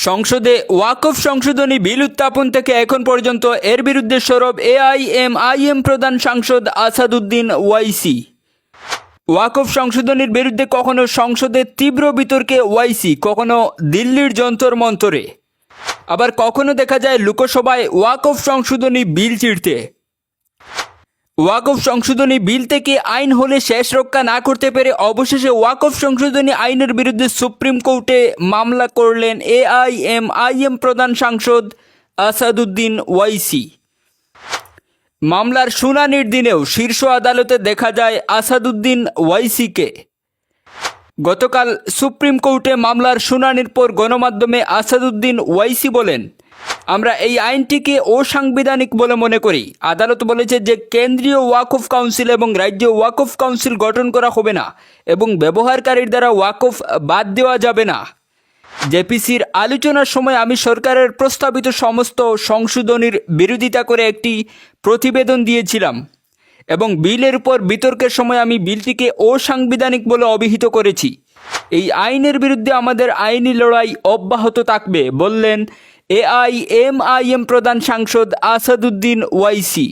সংসদে ওয়াকফ সংশোধনী বিল উত্থাপন থেকে এখন পর্যন্ত এর বিরুদ্ধে সরব এআইএমআইএম প্রধান সাংসদ আসাদুদ্দিন ওয়াইসি। ওয়াকফ সংশোধনীর বিরুদ্ধে কখনো সংসদে তীব্র বিতর্কে ওয়াইসি, কখনো দিল্লির যন্তর মন্তরে, আবার কখনো দেখা যায় লোকসভায় ওয়াকফ সংশোধনী বিল ছিঁড়তে। ওয়াকফ সংশোধনী বিল থেকে আইন হলে শেষ রক্ষা না করতে পেরে অবশেষে ওয়াকফ সংশোধনী আইনের বিরুদ্ধে সুপ্রিম কোর্টে মামলা করলেন এআইএমআইএম প্রধান সাংসদ আসাদুদ্দিন ওয়াইসি। মামলার শুনানির দিনেও শীর্ষ আদালতে দেখা যায় আসাদুদ্দিন ওয়াইসিকে। গতকাল সুপ্রিম কোর্টে মামলার শুনানির পর গণমাধ্যমে আসাদুদ্দিন ওয়াইসি বলেন, আমরা এই আইনটিকে অসাংবিধানিক বলে মনে করি। আদালত বলেছে যে কেন্দ্রীয় ওয়াকফ কাউন্সিল এবং রাজ্য ওয়াকফ কাউন্সিল গঠন করা হবে না এবং ব্যবহারকারীর দ্বারা ওয়াকফ বাদ দেওয়া যাবে না। জেপিসির আলোচনার সময় আমি সরকারের প্রস্তাবিত সমস্ত সংশোধনীর বিরোধিতা করে একটি প্রতিবেদন দিয়েছিলাম এবং বিলের উপর বিতর্কের সময় আমি বিলটিকে অসাংবিধানিক বলে অভিহিত করেছি। এই আইনের বিরুদ্ধে আমাদের আইনি লড়াই অব্যাহত থাকবে, বললেন এআইএমআইএম প্রধান সাংসদ আসাদুদ্দিন ওয়াইসি।